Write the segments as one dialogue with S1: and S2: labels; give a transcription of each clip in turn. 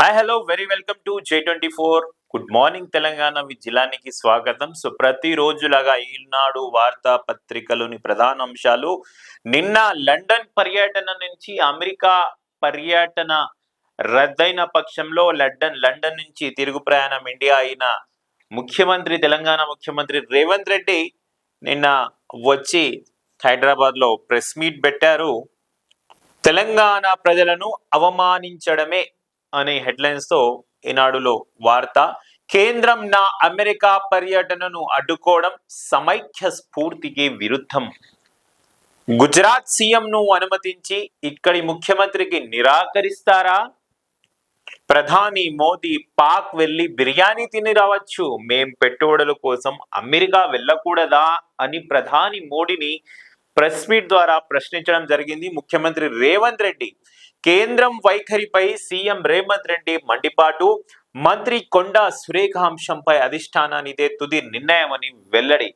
S1: Hi hello very welcome to J24. Good morning Telangana జిల్లానికి స్వాగతం. So ప్రతిరోజులాగా ఈనాడు వార్తా పత్రికలోని ప్రధాన అంశాలు. నిన్న లండన్ పర్యటన నుంచి అమెరికా పర్యటన రద్దయిన పక్షంలో లండన్ నుంచి తిరుగు ప్రయాణం ఇండియా అయిన తెలంగాణ ముఖ్యమంత్రి రేవంత్ రెడ్డి నిన్న వచ్చి హైదరాబాద్ లో ప్రెస్ మీట్ పెట్టారు. తెలంగాణ ప్రజలను అవమానించడమే అనే హెడ్లైన్స్ తో ఈనాడులో వార్త. కేంద్రం నా అమెరికా పర్యటనను అడ్డుకోవడం సమైక్య స్ఫూర్తికి విరుద్ధం. గుజరాత్ సీఎం ను అనుమతించి ఇక్కడి ముఖ్యమంత్రికి నిరాకరిస్తారా? ప్రధాని మోదీ పాక్ వెళ్లి బిర్యానీ తిని రావచ్చు, మేం పెట్టుబడుల కోసం అమెరికా వెళ్ళకూడదా అని ప్రధాని మోడీని ప్రెస్ మీట్ ద్వారా ప్రశ్నించడం జరిగింది ముఖ్యమంత్రి రేవంత్ రెడ్డి. కేంద్రం వైఖరిపై సీఎం రేవంత్ రెడ్డి మండిపాటు. మంత్రి కొండా సురేఖ అంశంపై అధిష్టానానిదే తుది నిర్ణయమని వెల్లడి.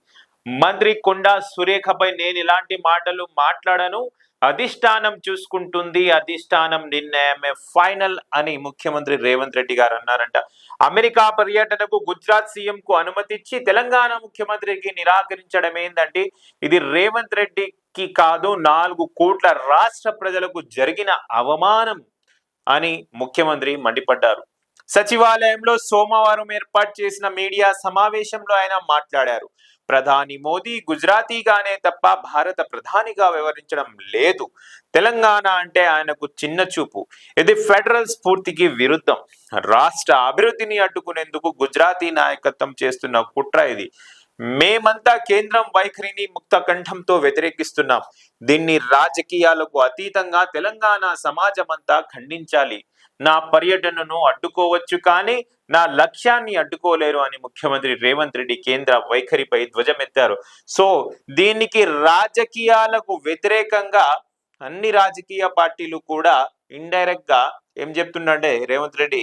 S1: మంత్రి కొండా సురేఖపై నేను ఇలాంటి మాటలు మాట్లాడను, అధిష్టానం చూసుకుంటుంది, అధిష్టానం నిర్ణయమే ఫైనల్ అని ముఖ్యమంత్రి రేవంత్ రెడ్డి గారు అన్నారంట. అమెరికా పర్యటనకు గుజరాత్ సీఎం కు అనుమతిచ్చి తెలంగాణ ముఖ్యమంత్రికి నిరాకరించడం ఏందంటే ఇది రేవంత్ రెడ్డికి కాదు, 4 కోట్ల రాష్ట్ర ప్రజలకు జరిగిన అవమానం అని ముఖ్యమంత్రి మండిపడ్డారు. సచివాలయంలో సోమవారం ఏర్పాటు చేసిన మీడియా సమావేశంలో ఆయన మాట్లాడారు. ప్రధాని మోదీ గుజరాతీగానే తప్ప భారత ప్రధానిగా వ్యవహరించడం లేదు. తెలంగాణ అంటే ఆయనకు చిన్న చూపు. ఇది ఫెడరల్ స్ఫూర్తికి విరుద్ధం. రాష్ట్ర అభివృద్ధిని అడ్డుకునేందుకు గుజరాతీ నాయకత్వం చేస్తున్న కుట్ర ఇది. మేమంతా కేంద్రం వైఖరిని ముక్త కంఠంతో వ్యతిరేకిస్తున్నాం. దీన్ని రాజకీయాలకు అతీతంగా తెలంగాణ సమాజమంతా ఖండించాలి. నా పర్యటనను అడ్డుకోవచ్చు కానీ నా లక్ష్యాన్ని అడ్డుకోలేరు అని ముఖ్యమంత్రి రేవంత్ రెడ్డి కేంద్ర వైఖరిపై ధ్వజమెత్తారు. సో దీనికి రాజకీయాలకు వ్యతిరేకంగా అన్ని రాజకీయ పార్టీలు కూడా ఇండైరెక్ట్ గా ఏం చెప్తుండే రేవంత్ రెడ్డి,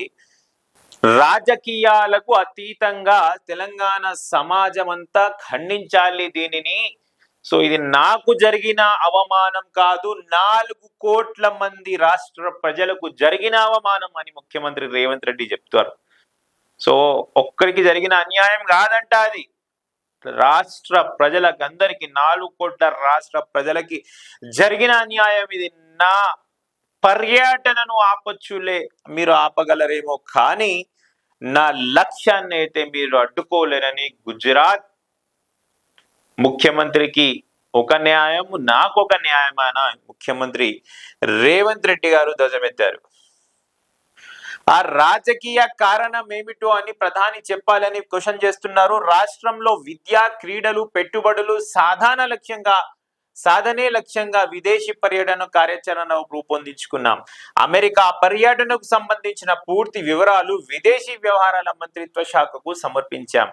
S1: రాజకీయాలకు అతీతంగా తెలంగాణ సమాజం అంతా ఖండించాలి దీనిని. సో ఇది నాకు జరిగిన అవమానం కాదు, 4 కోట్ల మంది రాష్ట్ర ప్రజలకు జరిగిన అవమానం అని ముఖ్యమంత్రి రేవంత్ రెడ్డి చెప్తారు. సో ఒక్కరికి జరిగిన అన్యాయం కాదంట అది, రాష్ట్ర ప్రజలకు అందరికి 4 కోట్ల రాష్ట్ర ప్రజలకి జరిగిన అన్యాయం ఇది. నా పర్యటనను ఆపొచ్చులే, మీరు ఆపగలరేమో కానీ నా లక్ష్యాన్ని అయితే మీరు అడ్డుకోలేరని గుజరాత్ ముఖ్యమంత్రికి ఒక న్యాయం, నాకు ఒక న్యాయం అని ముఖ్యమంత్రి రేవంత్ రెడ్డి గారు ధ్వజమెత్తారు. ఆ రాజకీయ కారణం ఏమిటో అని ప్రధాని చెప్పాలని క్వశ్చన్ చేస్తున్నారు. రాష్ట్రంలో విద్య, క్రీడలు, పెట్టుబడులు సాధనే లక్ష్యంగా విదేశీ పర్యటన కార్యాచరణ రూపొందించుకున్నాం. అమెరికా పర్యటనకు సంబంధించిన పూర్తి వివరాలు విదేశీ వ్యవహారాల మంత్రిత్వ శాఖకు సమర్పించాం.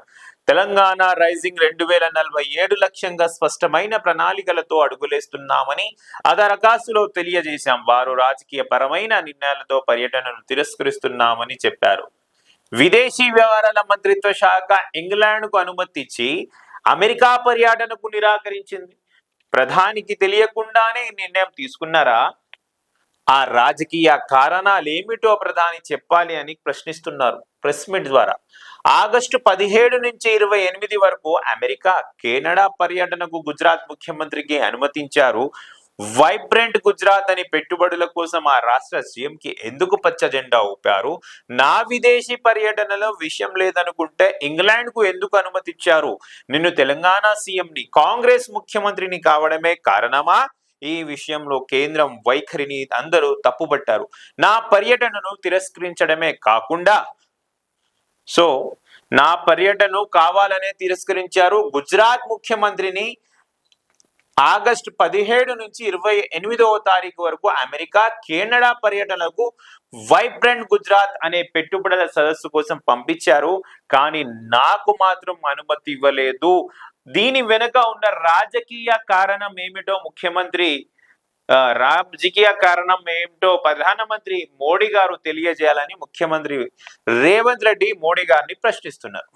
S1: తెలంగాణ రైజింగ్ 2047 లక్ష్యంగా స్పష్టమైన ప్రణాళికలతో అడుగులేస్తున్నామని ఆ దరఖాస్తులో తెలియజేశాం. వారు రాజకీయ పరమైన నిర్ణయాలతో పర్యటనను తిరస్కరిస్తున్నామని చెప్పారు. విదేశీ వ్యవహారాల మంత్రిత్వ శాఖ ఇంగ్లాండ్కు అనుమతి ఇచ్చి అమెరికా పర్యటనకు నిరాకరించింది. ప్రధానికి తెలియకుండానే నిర్ణయం తీసుకున్నారా? ఆ రాజకీయ కారణాలు ఏమిటో ప్రధాని చెప్పాలి అని ప్రశ్నిస్తున్నారు ప్రెస్ మీట్ ద్వారా. ఆగస్టు 17 నుంచి 28 వరకు అమెరికా, కెనడా పర్యటనకు గుజరాత్ ముఖ్యమంత్రికి అనుమతించారు. వైబ్రెంట్ గుజరాత్ అని పెట్టుబడుల కోసం ఆ రాష్ట్ర సీఎంకి ఎందుకు పచ్చ జెండా ఊపారు? నా విదేశీ పర్యటనలో విషయం లేదనుకుంటే ఇంగ్లాండ్ కు ఎందుకు అనుమతిచ్చారు? నిన్ను తెలంగాణ సీఎంని, కాంగ్రెస్ ముఖ్యమంత్రిని కావడమే కారణమా? ఈ విషయంలో కేంద్రం వైఖరిని అందరూ తప్పుపట్టారు. నా పర్యటనను తిరస్కరించడమే కాకుండా నా పర్యటనను కావాలనే తిరస్కరించారు. గుజరాత్ ముఖ్యమంత్రిని ఆగస్టు 17 నుంచి 28వ తారీఖు వరకు అమెరికా, కెనడా పర్యటనకు వైబ్రెంట్ గుజరాత్ అనే పెట్టుబడుల సదస్సు కోసం పంపించారు. కానీ నాకు మాత్రం అనుమతి ఇవ్వలేదు. దీని వెనుక ఉన్న రాజకీయ కారణం ఏమిటో ప్రధానమంత్రి మోడీ గారు తెలియజేయాలని ముఖ్యమంత్రి రేవంత్ రెడ్డి మోడీ గారిని ప్రశ్నిస్తున్నారు.